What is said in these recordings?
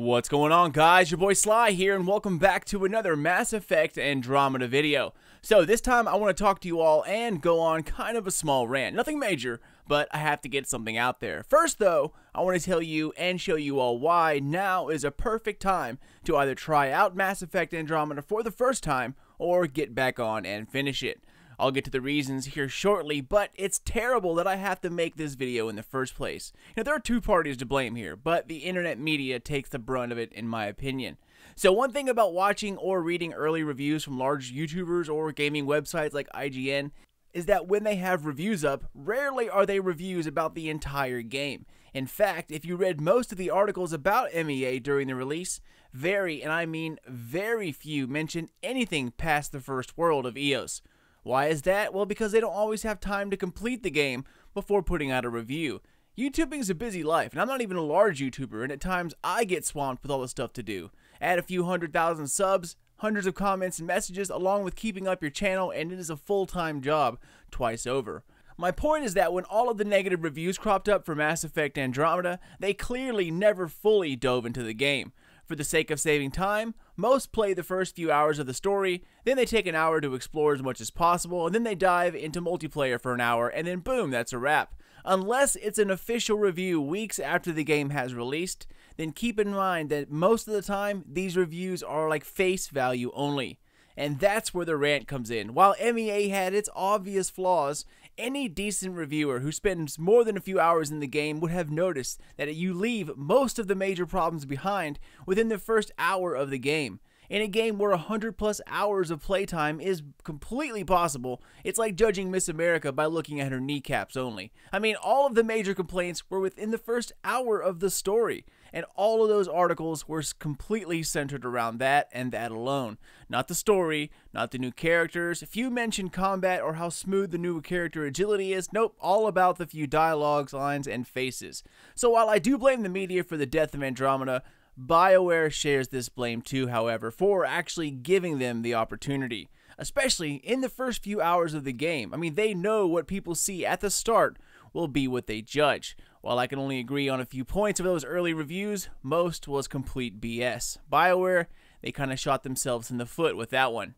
What's going on, guys? Your boy Sly here, and welcome back to another Mass Effect Andromeda video. So this time I want to talk to you all and go on kind of a small rant. Nothing major, but I have to get something out there. First though, I want to tell you and show you all why now is a perfect time to either try out Mass Effect Andromeda for the first time or get back on and finish it. I'll get to the reasons here shortly, but it's terrible that I have to make this video in the first place. Now, there are two parties to blame here, but the internet media takes the brunt of it in my opinion. So one thing about watching or reading early reviews from large YouTubers or gaming websites like IGN is that when they have reviews up, rarely are they reviews about the entire game. In fact, if you read most of the articles about MEA during the release, very, and I mean very few mention anything past the first world of EOS. Why is that? Well, because they don't always have time to complete the game before putting out a review. YouTubing is a busy life, and I'm not even a large YouTuber, and at times I get swamped with all the stuff to do. Add a few 100,000 subs, hundreds of comments and messages, along with keeping up your channel, and it is a full-time job twice over. My point is that when all of the negative reviews cropped up for Mass Effect Andromeda, they clearly never fully dove into the game. For the sake of saving time, most play the first few hours of the story, then they take an hour to explore as much as possible, and then they dive into multiplayer for an hour, and then boom, that's a wrap. Unless it's an official review weeks after the game has released, then keep in mind that most of the time, these reviews are like face value only. And that's where the rant comes in. While MEA had its obvious flaws, any decent reviewer who spends more than a few hours in the game would have noticed that you leave most of the major problems behind within the first hour of the game. In a game where 100+ hours of playtime is completely possible, it's like judging Miss America by looking at her kneecaps only. I mean, all of the major complaints were within the first hour of the story, and all of those articles were completely centered around that and that alone. Not the story, not the new characters, few mention combat or how smooth the new character agility is, nope, all about the few dialogues, lines, and faces. So while I do blame the media for the death of Andromeda, BioWare shares this blame too, however, for actually giving them the opportunity, especially in the first few hours of the game. I mean, they know what people see at the start will be what they judge. While I can only agree on a few points of those early reviews, most was complete BS. BioWare, they kind of shot themselves in the foot with that one.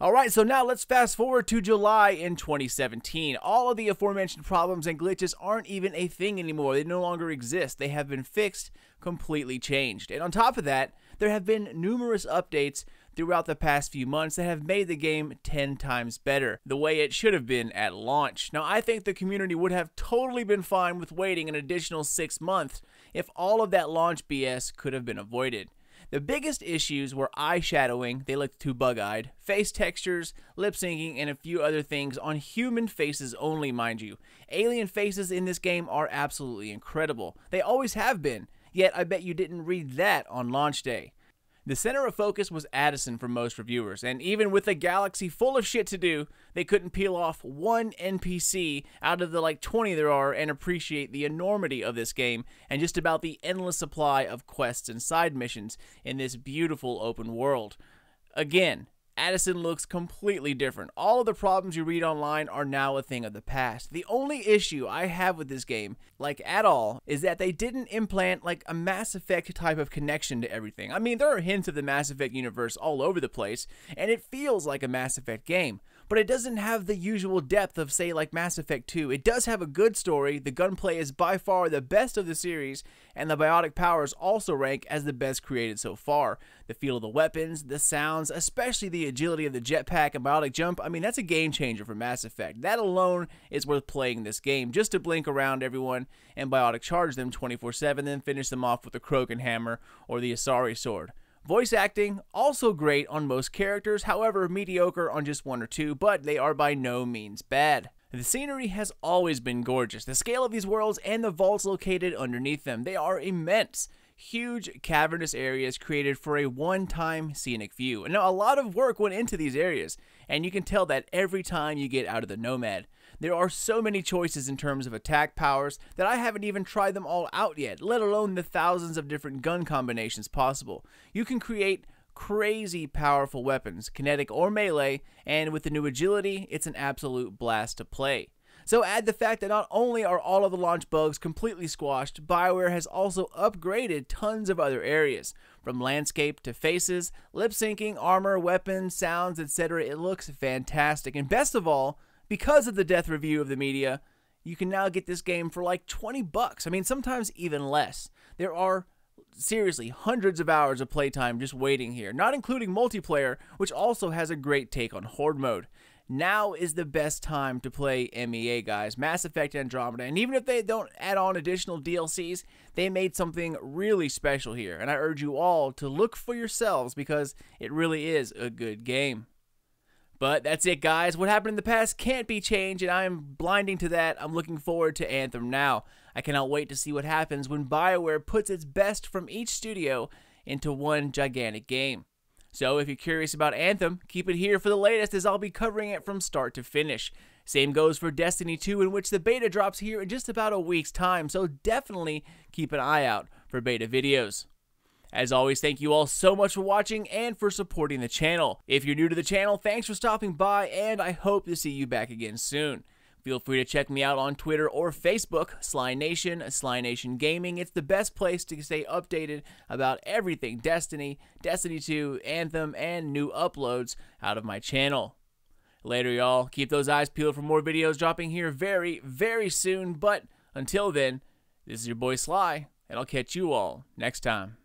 Alright, so now let's fast forward to July in 2017. All of the aforementioned problems and glitches aren't even a thing anymore. They no longer exist. They have been fixed, completely changed. And on top of that, there have been numerous updates throughout the past few months that have made the game 10 times better, the way it should have been at launch. Now, I think the community would have totally been fine with waiting an additional 6 months if all of that launch BS could have been avoided. The biggest issues were eye shadowing, they looked too bug-eyed, face textures, lip syncing, and a few other things on human faces only, mind you. Alien faces in this game are absolutely incredible. They always have been, yet I bet you didn't read that on launch day. The center of focus was Addison for most reviewers, and even with a galaxy full of shit to do, they couldn't peel off one NPC out of the like 20 there are and appreciate the enormity of this game and just about the endless supply of quests and side missions in this beautiful open world. Again, Addison looks completely different. All of the problems you read online are now a thing of the past. The only issue I have with this game, like at all, is that they didn't implant like a Mass Effect type of connection to everything. I mean, there are hints of the Mass Effect universe all over the place, and it feels like a Mass Effect game. But it doesn't have the usual depth of, say, like Mass Effect 2. It does have a good story, the gunplay is by far the best of the series, and the biotic powers also rank as the best created so far. The feel of the weapons, the sounds, especially the agility of the jetpack and biotic jump, I mean, that's a game changer for Mass Effect. That alone is worth playing this game, just to blink around everyone and biotic charge them 24/7, then finish them off with the Krogan hammer or the Asari sword. Voice acting, also great on most characters, however mediocre on just one or two, but they are by no means bad. The scenery has always been gorgeous. The scale of these worlds and the vaults located underneath them, they are immense. Huge cavernous areas created for a one-time scenic view. And now a lot of work went into these areas, and you can tell that every time you get out of the Nomad. There are so many choices in terms of attack powers that I haven't even tried them all out yet, let alone the thousands of different gun combinations possible. You can create crazy powerful weapons, kinetic or melee, and with the new agility, it's an absolute blast to play. So add the fact that not only are all of the launch bugs completely squashed, BioWare has also upgraded tons of other areas. From landscape to faces, lip syncing, armor, weapons, sounds, etc. It looks fantastic. And best of all, because of the death review of the media, you can now get this game for like $20. I mean, sometimes even less. There are seriously hundreds of hours of playtime just waiting here, not including multiplayer, which also has a great take on Horde mode. Now is the best time to play MEA, guys. Mass Effect Andromeda. And even if they don't add on additional DLCs, they made something really special here. And I urge you all to look for yourselves because it really is a good game. But that's it, guys. What happened in the past can't be changed, and I am blinding to that. I'm looking forward to Anthem now. I cannot wait to see what happens when BioWare puts its best from each studio into one gigantic game. So if you're curious about Anthem, keep it here for the latest as I'll be covering it from start to finish. Same goes for Destiny 2, in which the beta drops here in just about a week's time, so definitely keep an eye out for beta videos. As always, thank you all so much for watching and for supporting the channel. If you're new to the channel, thanks for stopping by, and I hope to see you back again soon. Feel free to check me out on Twitter or Facebook, Sly Nation, Sly Nation Gaming. It's the best place to stay updated about everything Destiny, Destiny 2, Anthem, and new uploads out of my channel. Later, y'all. Keep those eyes peeled for more videos dropping here very, very soon. But until then, this is your boy Sly, and I'll catch you all next time.